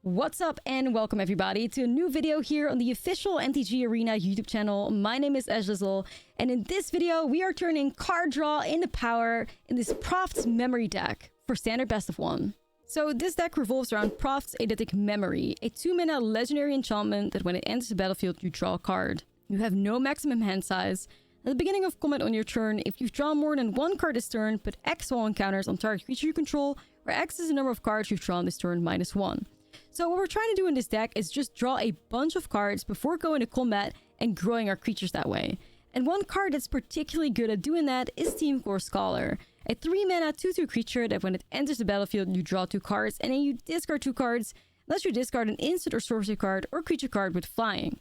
What's up and welcome everybody to a new video here on the official MTG Arena YouTube channel. My name is Ashlizzlle, and in this video we are turning card draw into power in this Proft memory deck for standard best of 1. So this deck revolves around Proft's Eidetic Memory, a 2-mana legendary enchantment that when it enters the battlefield you draw a card. You have no maximum hand size. At the beginning of combat on your turn, if you've drawn more than one card this turn, put X wall encounters on target creature you control, where X is the number of cards you've drawn this turn minus 1. So what we're trying to do in this deck is just draw a bunch of cards before going to combat and growing our creatures that way. And one card that's particularly good at doing that is Team Core Scholar, a 3-mana 2/2 creature that when it enters the battlefield you draw 2 cards and then you discard 2 cards unless you discard an instant or sorcery card or creature card with flying.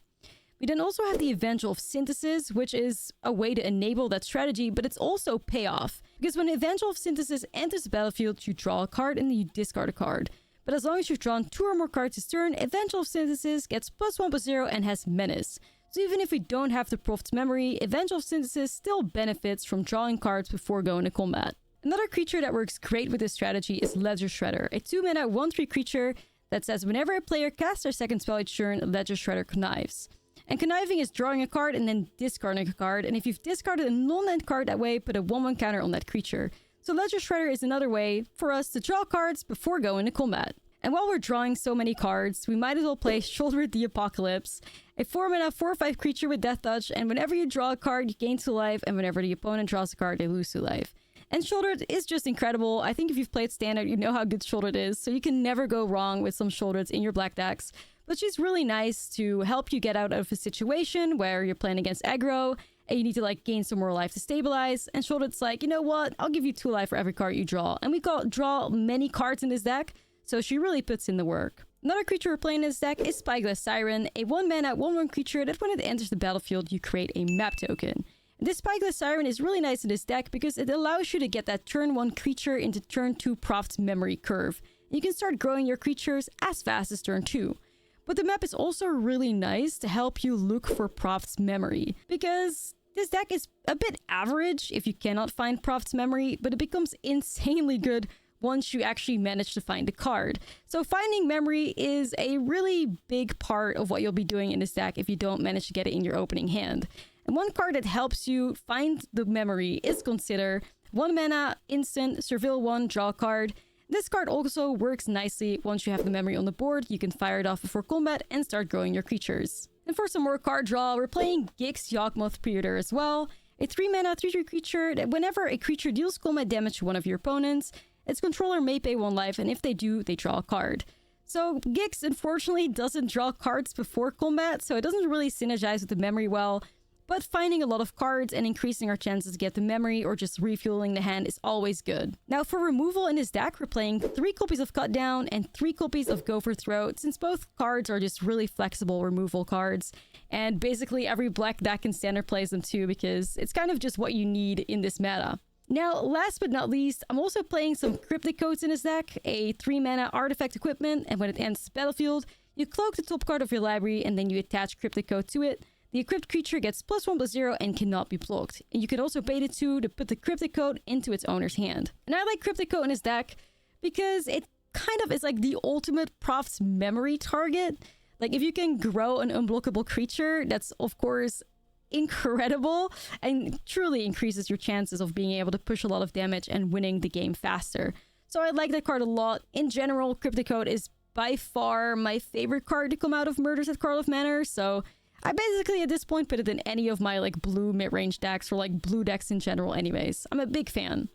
We then also have the Evangel of Synthesis, which is a way to enable that strategy, but it's also payoff. Because when Evangel of Synthesis enters the battlefield, you draw a card and then you discard a card. But as long as you've drawn 2 or more cards this turn, Evangel of Synthesis gets +1/+0 and has Menace. So even if we don't have the Proft's memory, Evangel of Synthesis still benefits from drawing cards before going to combat. Another creature that works great with this strategy is Ledger Shredder, a 2-mana 1/3 creature that says whenever a player casts their second spell each turn, Ledger Shredder connives. And conniving is drawing a card and then discarding a card, and if you've discarded a non-land card that way, put a 1/1 counter on that creature. So Ledger Shredder is another way for us to draw cards before going to combat. And while we're drawing so many cards, we might as well play Shoulder the Apocalypse, a 4-mana 4/5 creature with Death Touch, and whenever you draw a card, you gain 2 life, and whenever the opponent draws a card, they lose 2 life. And Shouldered is just incredible. I think if you've played Standard, you know how good Shouldered is, so you can never go wrong with some Shouldereds in your black decks. But she's really nice to help you get out of a situation where you're playing against aggro, and you need to gain some more life to stabilize, and Shouldered's like, you know what, I'll give you 2 life for every card you draw. And we draw many cards in this deck, so she really puts in the work. Another creature we're playing in this deck is Spyglass Siren, a 1-mana 1/1 creature that when it enters the battlefield, you create a map token. And this Spyglass Siren is really nice in this deck because it allows you to get that turn 1 creature into turn 2 Proft memory curve. You can start growing your creatures as fast as turn 2. But the map is also really nice to help you look for Proft's memory, because this deck is a bit average if you cannot find Proft's memory, but it becomes insanely good once you actually manage to find the card. So finding memory is a really big part of what you'll be doing in this deck if you don't manage to get it in your opening hand. And one card that helps you find the memory is Consider, 1-mana instant, Surveil 1, draw a card. This card also works nicely once you have the memory on the board. You can fire it off before combat and start growing your creatures. And for some more card draw, we're playing Gix Yawgmoth Predator as well, a 3-mana 3/3 creature that whenever a creature deals combat damage to one of your opponents, its controller may pay 1 life, and if they do, they draw a card. So Gix unfortunately doesn't draw cards before combat, so it doesn't really synergize with the memory well. But finding a lot of cards and increasing our chances to get the memory or just refueling the hand is always good. Now for removal in this deck, we're playing 3 copies of Cut Down and 3 copies of Gopher Throat, since both cards are just really flexible removal cards. And basically every black deck in Standard plays them too, because it's kind of just what you need in this meta. Now, last but not least, I'm also playing some Cryptic Codes in this deck, a 3-mana artifact equipment, and when it enters the battlefield, you cloak the top card of your library and then you attach Cryptic Code to it. The equipped creature gets +1/+0 and cannot be blocked. And you can also bait it to put the Cryptic Code into its owner's hand. And I like Cryptic Code in this deck because it kind of is like the ultimate Proft's memory target. Like if you can grow an unblockable creature, that's of course incredible and truly increases your chances of being able to push a lot of damage and winning the game faster. So I like that card a lot. In general, Cryptic Code is by far my favorite card to come out of Murders at Karlov Manor, so I basically at this point put it in any of my blue mid-range decks or blue decks in general anyways. I'm a big fan.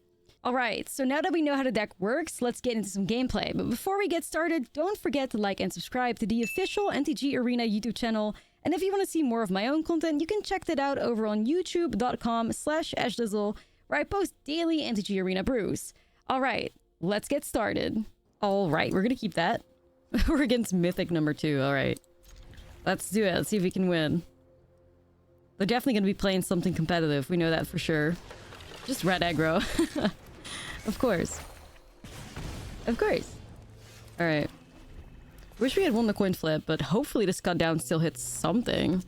Alright, so now that we know how the deck works, let's get into some gameplay. But before we get started, don't forget to like and subscribe to the official MTG Arena YouTube channel. And if you want to see more of my own content, you can check that out over on youtube.com/Ashlizzlle, where I post daily MTG Arena brews. Alright, let's get started. Alright, we're gonna keep that. We're against Mythic number 2, alright. Let's do it. Let's see if we can win. They're definitely going to be playing something competitive. We know that for sure. Just red aggro. Of course. Of course. Alright. Wish we had won the coin flip, but hopefully this cut down still hits something.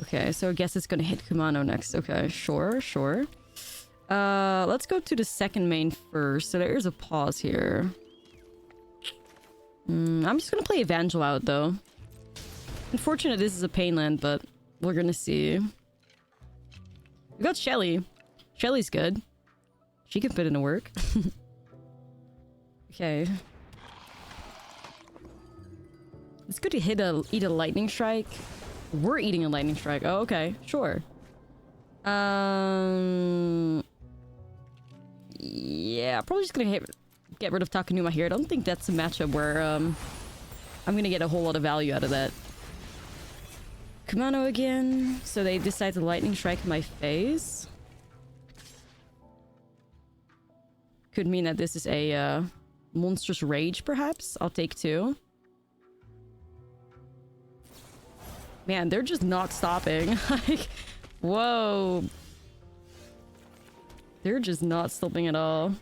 Okay, so I guess it's going to hit Kumano next. Okay, sure. Let's go to the second main first. So there is a pause here. I'm just gonna play Evangel out, though. Unfortunate this is a pain land, but we're gonna see. We got Shelly. Shelly's good. She can fit into work. Okay. It's good to eat a lightning strike. We're eating a lightning strike. Oh, okay. Sure. Yeah, probably just gonna get rid of Takenuma here. I don't think that's a matchup where I'm gonna get a whole lot of value out of that. Kumano again. So they decide to lightning strike my face. Could mean that this is a monstrous rage, perhaps. I'll take 2. Man, they're just not stopping. Like, whoa. They're just not stopping at all.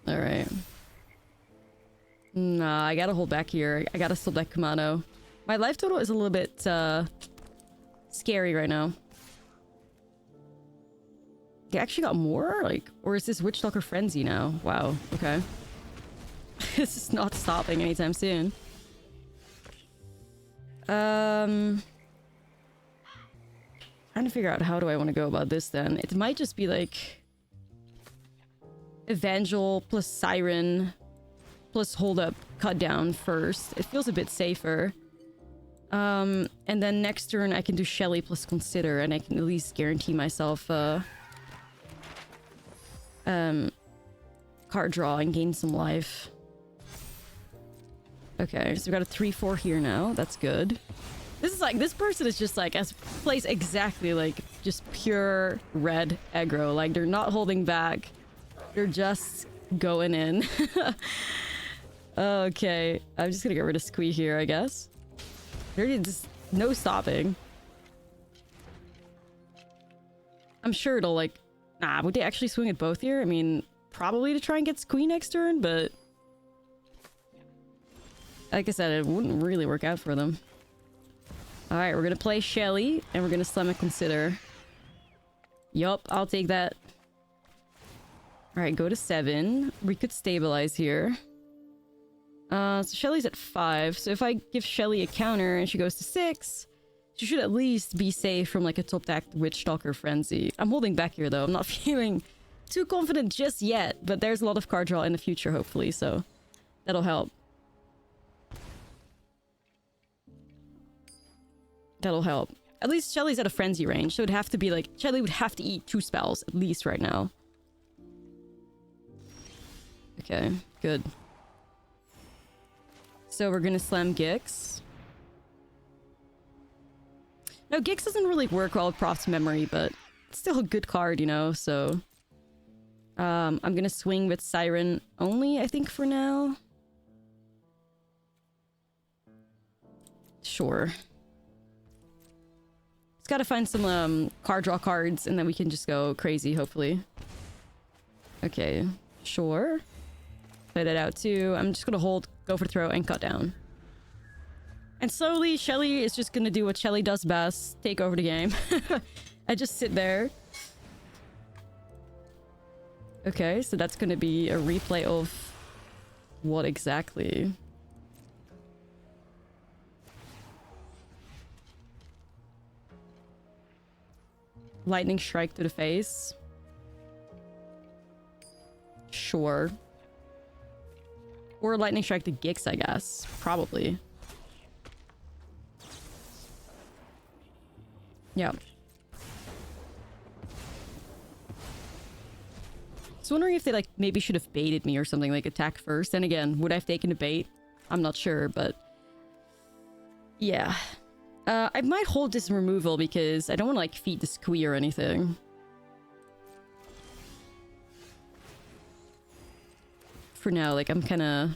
Alright. Nah, I gotta hold back here. I gotta still deck Kumano. My life total is a little bit scary right now. You actually got more? Like, or is this Witch Talker Frenzy now? Wow, okay. This is not stopping anytime soon. Trying to figure out how do I want to go about this then. It might just be like Evangel plus Siren plus hold up cut down first. It feels a bit safer. And then next turn I can do Shelly plus Consider and I can at least guarantee myself card draw and gain some life. Okay, so we got a 3-4 here now. That's good. This is like, this person is just like, plays exactly like just pure red aggro. Like, they're not holding back. They're just going in. Okay, I'm just gonna get rid of Squee here, I guess. There's just no stopping. I'm sure it'll like... Nah, would they actually swing at both here? I mean, probably to try and get Squee next turn, but... Like I said, it wouldn't really work out for them. Alright, we're gonna play Shelly, and we're gonna slam and Consider. Yup, I'll take that. Alright, go to 7. We could stabilize here. So Shelly's at 5, so if I give Shelly a counter and she goes to 6, she should at least be safe from like a top-decked Witch Stalker Frenzy. I'm holding back here though, I'm not feeling too confident just yet, but there's a lot of card draw in the future hopefully, so that'll help. That'll help. At least Shelly's at a frenzy range, so it'd have to be like... Shelly would have to eat 2 spells, at least right now. Okay, good. So we're gonna slam Gix. No, Gix doesn't really work well with Proft's memory, but it's still a good card, you know, so... I'm gonna swing with Siren only, I think, for now. Sure. Just gotta find some card draw cards, and then we can just go crazy, hopefully. Okay, sure. Play that out too. I'm just gonna hold, go for throw, and cut down. And slowly, Shelly is just gonna do what Shelly does best. Take over the game. I just sit there. Okay, so that's gonna be a replay of... what exactly? Lightning strike to the face. Sure. Or lightning strike to Gix, I guess. Probably. Yeah. I was wondering if they like maybe should have baited me or something, like attack first. Then again, would I have taken a bait? I'm not sure, but... yeah. I might hold this removal because I don't want to like feed the Squee or anything. For now, like I'm kind of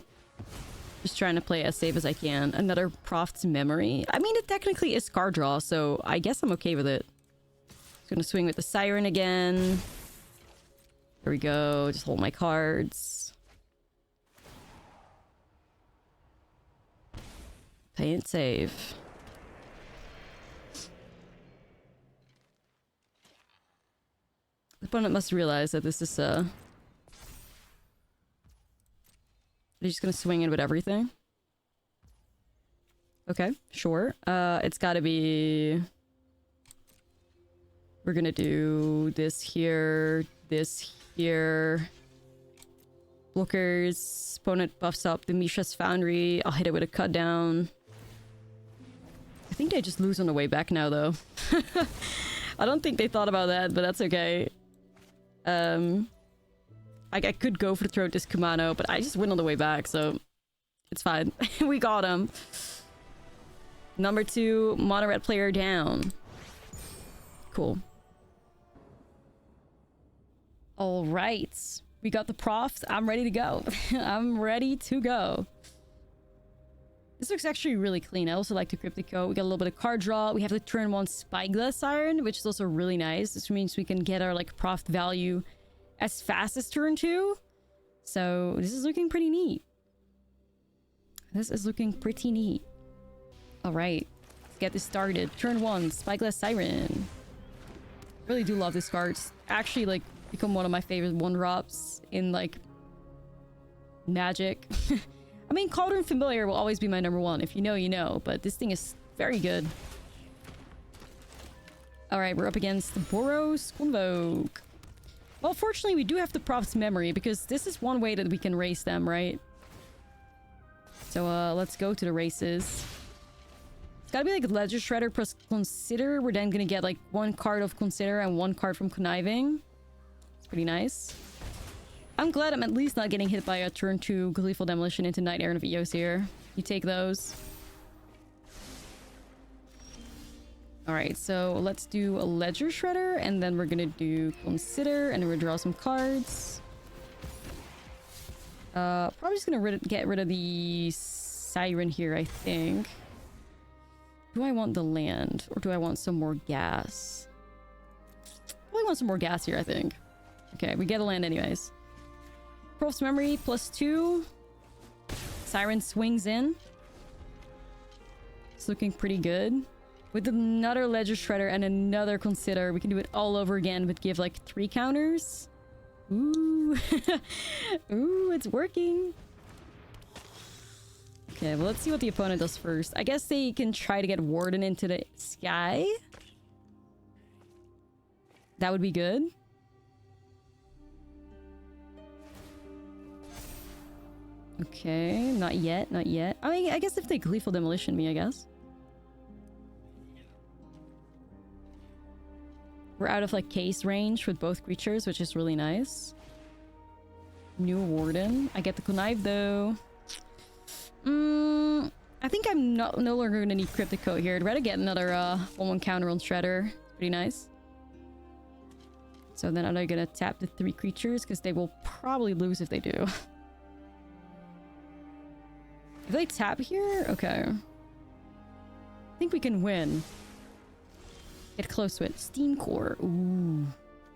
just trying to play as safe as I can. Another Proft's Memory. I mean, it technically is card draw, so I guess I'm okay with it. Just gonna swing with the Siren again. There we go. Just hold my cards. Play it safe. opponent must realize that this is they're just gonna swing in with everything. Okay, sure. It's gotta be... We're gonna do this here, this here. Blockers. Opponent buffs up the Mishra's Foundry. I'll hit it with a cut down. I think they just lose on the way back now, though. I don't think they thought about that, but that's okay. I could go for the throat this Kumano, but I just win on the way back, so it's fine. We got him. Number 2, mono red player down. Cool. All right. We got the Proft. I'm ready to go. I'm ready to go. This looks actually really clean. I also like the Cryptico. We got a little bit of card draw. We have the turn 1 Spyglass Siren, which is also really nice. This means we can get our like Proft value as fast as turn 2. So this is looking pretty neat. This is looking pretty neat. All right. Let's get this started. Turn 1 Spyglass Siren. Really do love this card. It's actually like become one of my favorite 1-drops in like Magic. I mean, Cauldron Familiar will always be my number 1. If you know, you know. But this thing is very good. Alright, we're up against Boros Convoke. Well, fortunately, we do have the Proft's Memory, because this is one way that we can race them, right? So, let's go to the races. It's gotta be like Ledger Shredder plus Consider. We're then gonna get like 1 card of Consider and 1 card from Conniving. It's pretty nice. I'm glad I'm at least not getting hit by a turn 2 Gleeful Demolition into Night Errant of Eos here. You take those. Alright, so let's do a Ledger Shredder, and then we're gonna do Consider, and then we'll draw some cards. Probably just gonna get rid of the Siren here, I think. Do I want the land, or do I want some more gas? I want some more gas here, I think. Okay, we get a land anyways. Proft's Memory +2. Siren swings in. It's looking pretty good. With another Ledger Shredder and another Consider, we can do it all over again, but give like 3 counters. Ooh. Ooh, it's working. Okay, well, let's see what the opponent does first. I guess they can try to get Warden into the sky. That would be good. Okay, not yet, not yet. I mean, I guess if they Gleeful Demolition me, I guess. We're out of like case range with both creatures, which is really nice. New Warden. I get the Connive though. I think I'm no longer gonna need Cryptico here. I'd rather get another 1/1 counter on Shredder. It's pretty nice. So then I'm gonna tap the 3 creatures because they will probably lose if they do. If they tap here, okay. I think we can win. Get close to it. Steam Core. Ooh.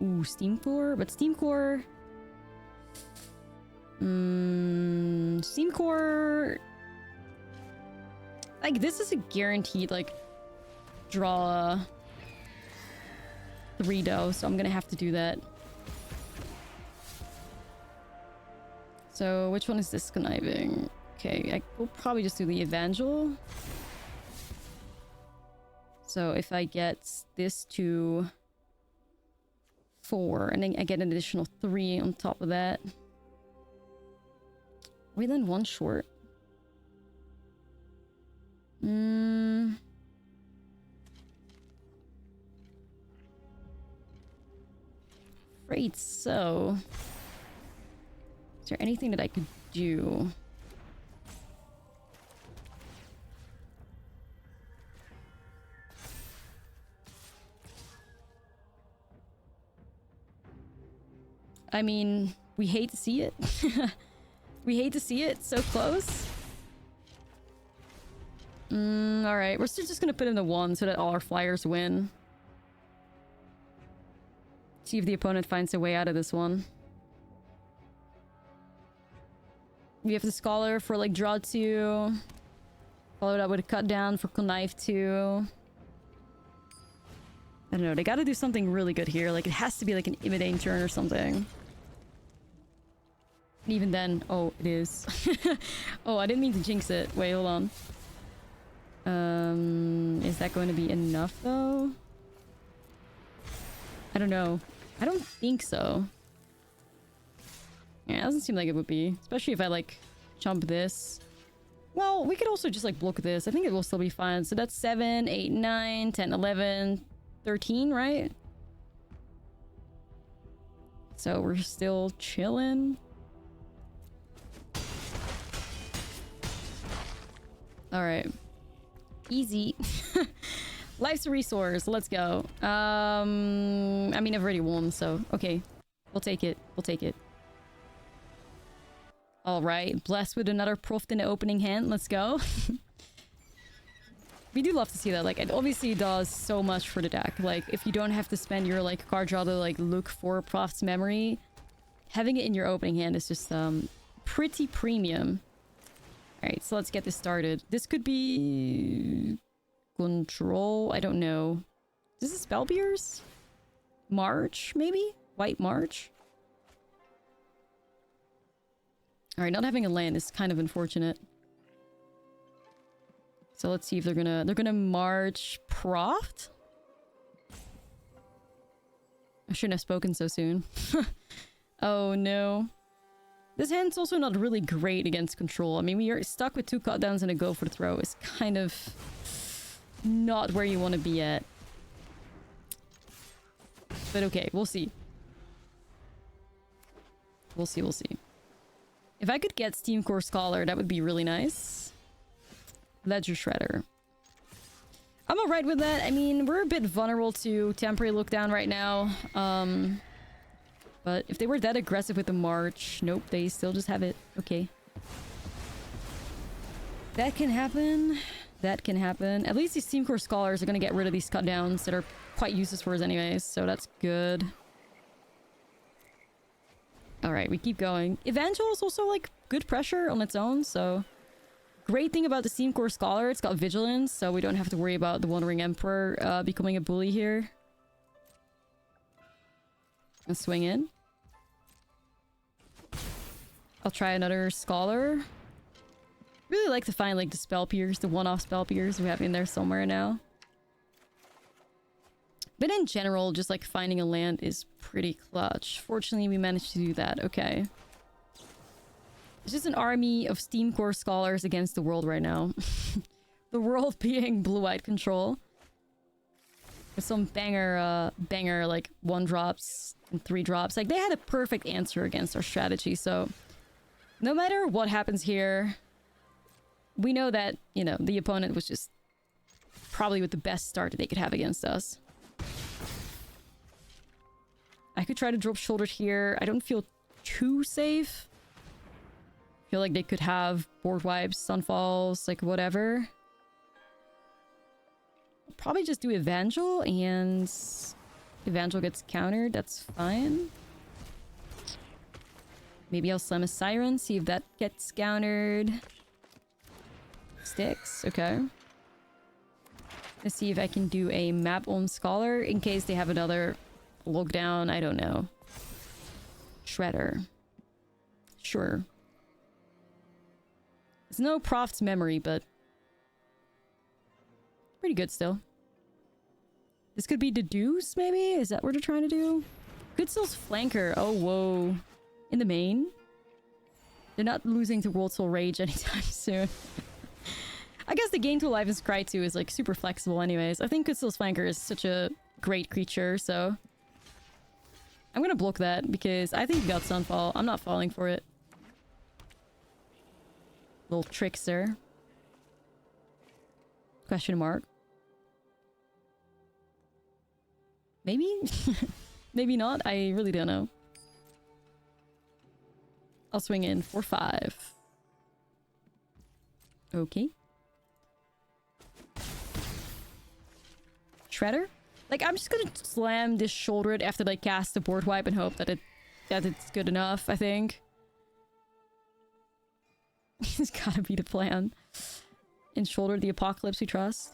Ooh, Steam Core? But Steam Core... Steam Core... Like, this is a guaranteed, like, draw 3 though, so I'm gonna have to do that. So, which one is this Conniving? Okay, I will probably just do the Evangel. So if I get this to 4, and then I get an additional 3 on top of that. We then 1 short. Afraid so. Is there anything that I could do? I mean, we hate to see it. We hate to see it so close. Alright, we're still just gonna put in the 1 so that all our flyers win. See if the opponent finds a way out of this one. We have the Scholar for like draw 2. Followed up with a cut down for Connive 2. I don't know. They gotta do something really good here. Like, it has to be like an imitating turn or something. And even then... Oh, it is. Oh, I didn't mean to jinx it. Wait, hold on. Is that going to be enough, though? I don't know. I don't think so. Yeah, it doesn't seem like it would be. Especially if I, like, jump this. Well, we could also just, like, block this. I think it will still be fine. So that's 7, 8, 9, 10, 11, 13, right? So we're still chilling. Alright. Easy. Life's a resource. Let's go. I mean, I've already won, so... Okay. We'll take it. We'll take it. Alright. Blessed with another Proft in the opening hand. Let's go. We do love to see that. Like, it obviously does so much for the deck. Like, if you don't have to spend your, like, card draw to, like, look for Proft's memory, having it in your opening hand is just, pretty premium. Alright, so let's get this started. This could be... Control? I don't know. Is this Spell Pierce? March, maybe? White March? Alright, not having a land is kind of unfortunate. So let's see if they're gonna March Proft? I shouldn't have spoken so soon. Oh no. This hand's also not really great against control. I mean, we are stuck with 2 cut downs and a go for the throw. Is kind of not where you want to be at. But okay, we'll see. We'll see, we'll see. If I could get Steam Core Scholar, that would be really nice. Ledger Shredder. I'm alright with that. I mean, we're a bit vulnerable to temporary look down right now. But if they were that aggressive with the March... Nope, they still just have it. Okay. That can happen. That can happen. At least these Steam Core Scholars are going to get rid of these cut downs that are quite useless for us anyways. So that's good. Alright, we keep going. Evangel is also, like, good pressure on its own, so... Great thing about the Steam Core Scholar, it's got Vigilance, so we don't have to worry about the Wandering Emperor becoming a bully here. Let's swing in. I'll try another Scholar. Really like to find, like, the Spell Pierce, the one-off Spell Pierce we have in there somewhere now. But in general, just, like, finding a land is pretty clutch. Fortunately, we managed to do that. Okay. It's just an army of Steam Core Scholars against the world right now. The world being blue-white control. With some banger, like, 1-drops and 3-drops. Like, they had a perfect answer against our strategy, so... No matter what happens here... We know that, you know, the opponent was just... Probably with the best start that they could have against us. I could try to drop Shouldered here. I don't feel too safe. Feel like they could have board wipes, sunfalls, like whatever. Probably just do Evangel, and Evangel gets countered. That's fine. Maybe I'll slam a Siren, see if that gets countered. Sticks, okay. Let's see if I can do a map on Scholar in case they have another lockdown. I don't know. Shredder. Sure. It's no Proft's memory, but pretty good still. This could be Deduce, maybe? Is that what they're trying to do? Goodstill's Flanker. Oh, whoa. In the main? They're not losing to World Soul Rage anytime soon. I guess the gain to life in Scry 2 is, like, super flexible anyways. I think Goodstill's Flanker is such a great creature, so... I'm gonna block that, because I think you got Sunfall. I'm not falling for it. Little trickster. Question mark. Maybe? Maybe not? I really don't know. I'll swing in for 5. Okay. Shredder? Like, I'm just gonna slam this Shouldered after they cast the board wipe and hope that it's good enough, I think. It's gotta be the plan. In Shoulder the Apocalypse we trust.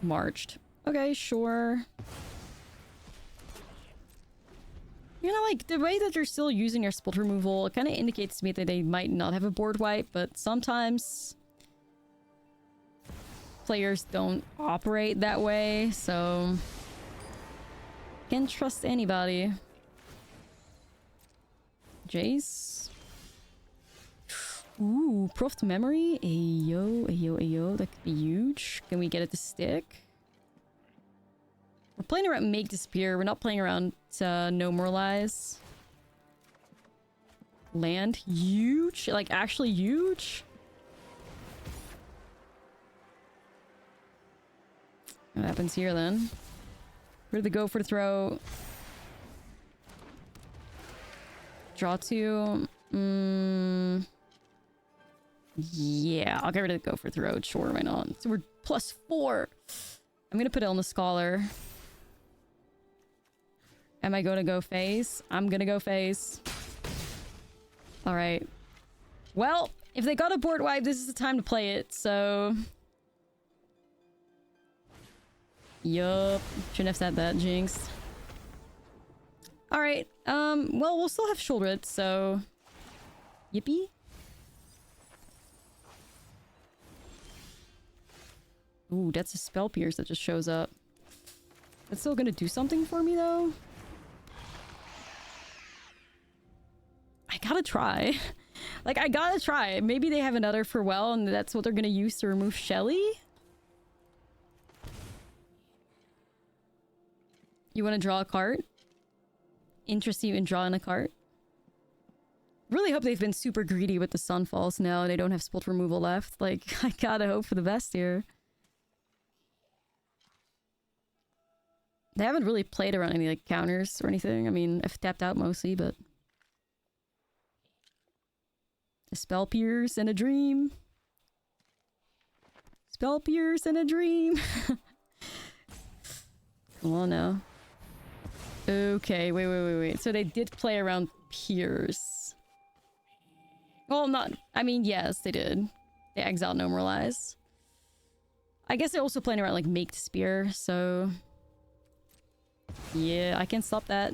Marched. Okay, sure. You know, like, the way that they're still using their spot removal, it kind of indicates to me that they might not have a board wipe, but sometimes players don't operate that way, so can't trust anybody. Jace. Ooh, Proft memory. Ayo, ayo, ayo. That could be huge. Can we get it to stick? We're playing around Make Disappear. We're not playing around No Moralize. Land. Huge. Like, actually huge. What happens here, then? Where do they go for the throw? Draw 2. Yeah, I'll get rid of the go for throw. Sure, why not? So we're +4. I'm gonna put it on the Scholar. Am I gonna go face? I'm gonna go face. Alright. Well, if they got a board wipe, this is the time to play it, so... Yup. Shouldn't have said that, jinxed. Alright, well, we'll still have shoulder it, so... Yippee? Ooh, that's a Spell Pierce that just shows up. That's still gonna do something for me, though? I gotta try. Like, I gotta try. Maybe they have another for well, and that's what they're gonna use to remove Shelly? You wanna draw a card? Interested in drawing a card? Really hope they've been super greedy with the Sunfalls now and they don't have spot removal left. Like, I gotta hope for the best here. They haven't really played around any, like, counters or anything. I mean, I've tapped out mostly, but... A Spell Pierce and a Dream. Spell Pierce and a Dream. Come on now. Okay, wait. So they did play around Pierce. Well, not... I mean, yes, they did. They exiled No Moralize. I guess they're also playing around, like, Make Spear, so... Yeah, I can't stop that.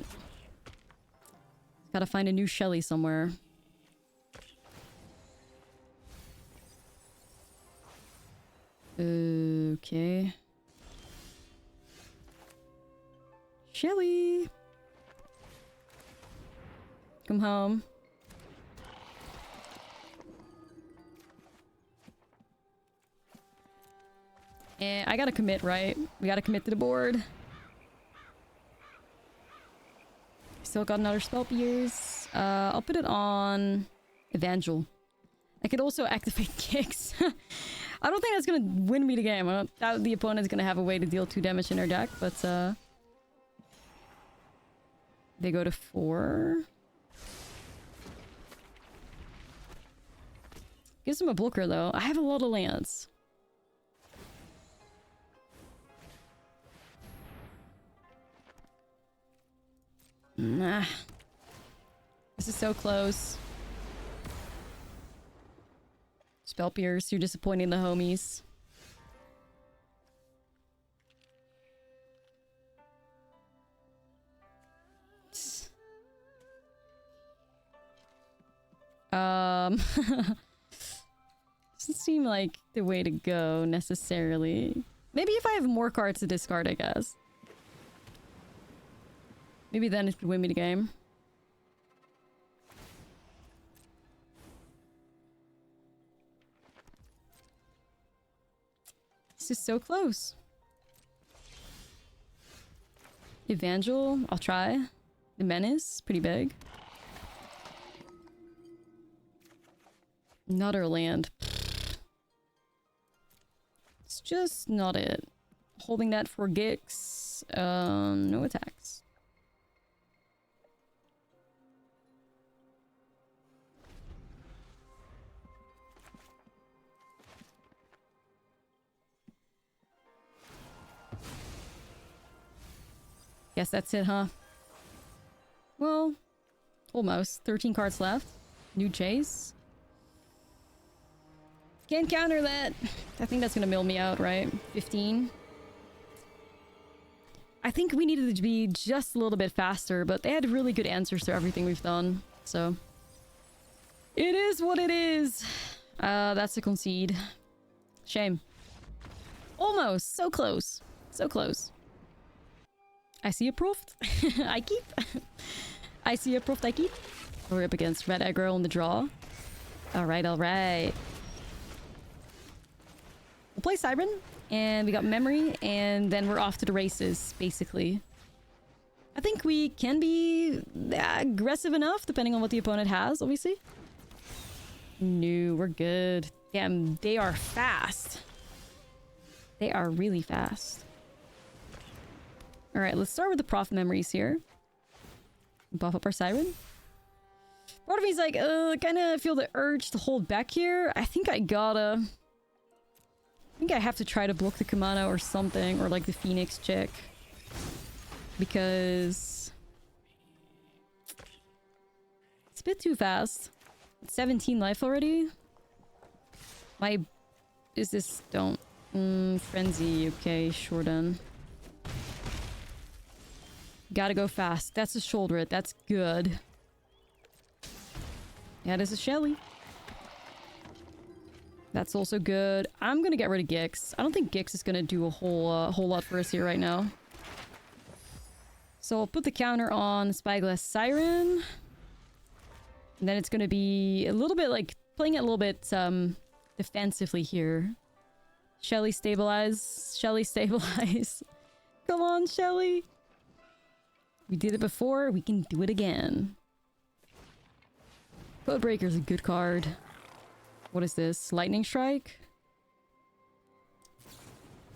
Gotta find a new Shelly somewhere. Okay. Shelly! Come home. Eh, I gotta commit, right? We gotta commit to the board. Still got another Spell Pierce. I'll put it on Evangel. I could also activate Kicks. I don't think that's gonna win me the game. I doubt the opponent's gonna have a way to deal 2 damage in their deck, but they go to 4. Gives them a blocker though. I have a lot of lands. Nah. This is so close. Spell Pierce, you're disappointing the homies. Doesn't seem like the way to go, necessarily. Maybe if I have more cards to discard, I guess. Maybe then it could win me the game. This is so close. Evangel, I'll try. The Menace, pretty big. Another land. It's just not it. Holding that for Gix. No attacks. Guess that's it, huh? Well, almost. 13 cards left. New chase. Can't counter that. I think that's gonna mill me out, right? 15. I think we needed to be just a little bit faster, but they had really good answers to everything we've done. So it is what it is. That's a concede. Shame. Almost. So close. So close. I see a Proft. I keep. I see a Proft. I keep. We're up against red aggro on the draw. Alright, alright. We'll play Siren. And we got memory. And then we're off to the races, basically. I think we can be aggressive enough, depending on what the opponent has, obviously. No, we're good. Damn, they are fast. They are really fast. Alright, let's start with the Proft memories here. Buff up our Siren. Part of me is like, kind of feel the urge to hold back here. I think I gotta... I think I have to try to block the Kumano or something, or like the Phoenix check. Because... it's a bit too fast. 17 life already? My... is this... don't... Frenzy, okay, sure done. Gotta go fast. That's a shoulder it. That's good. Yeah, this is Shelly. That's also good. I'm gonna get rid of Gix. I don't think Gix is gonna do a whole lot for us here right now. So I'll put the counter on Spyglass Siren. And then it's gonna be a little bit like playing it a little bit defensively here. Shelly stabilize. Shelly stabilize. Come on, Shelly. We did it before, we can do it again. Codebreaker's a good card. What is this? Lightning Strike?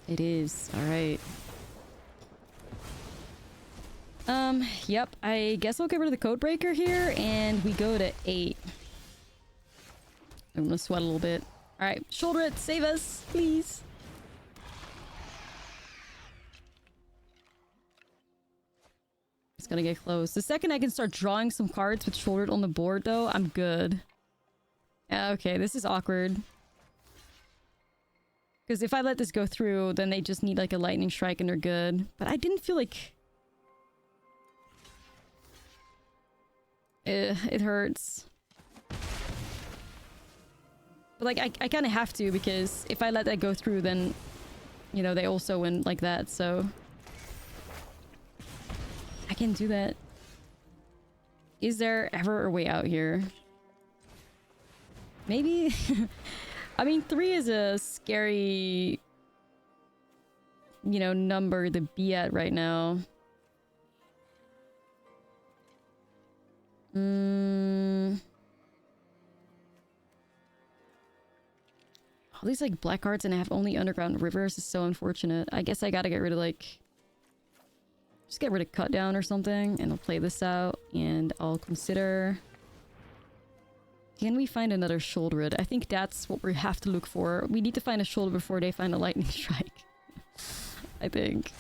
It is. Alright. Yep. I guess I'll get rid of the Codebreaker here, and we go to 8. I'm gonna sweat a little bit. Alright, shoulder it, save us, please. It's gonna get close. The second I can start drawing some cards with shouldered on the board, though, I'm good. Yeah, okay, this is awkward. Because if I let this go through, then they just need like a lightning strike and they're good. But I didn't feel like... it hurts. But like, I kind of have to, because if I let that go through, then, you know, they also win like that, so... I can do that. Is there ever a way out here? Maybe? I mean, 3 is a scary... you know, number to be at right now. All these like black cards and I have only underground rivers is so unfortunate. I guess I gotta get rid of like... just get rid of cut down or something and I'll play this out and I'll consider... can we find another shoulder it? I think that's what we have to look for. We need to find a shoulder before they find a lightning strike. I think.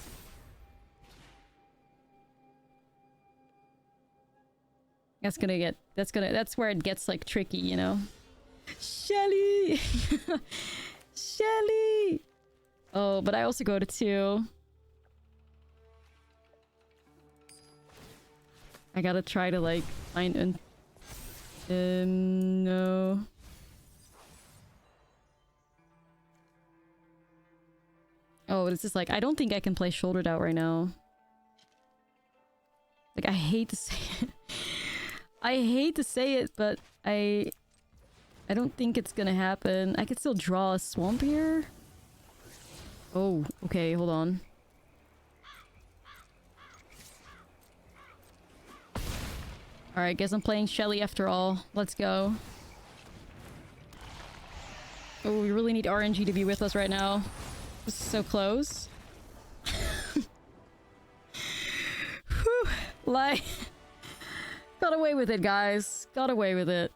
That's where it gets like tricky, you know? Shelly! Shelly! Oh, but I also go to 2. I gotta try to like find an... no. Oh, this is like... I don't think I can play shouldered out right now. Like, I hate to say it. I hate to say it, but I don't think it's gonna happen. I could still draw a swamp here. Oh, okay, hold on. Alright, guess I'm playing Shelly after all. Let's go. Oh, we really need RNG to be with us right now. This is so close. Whew. Like... got away with it, guys. Got away with it.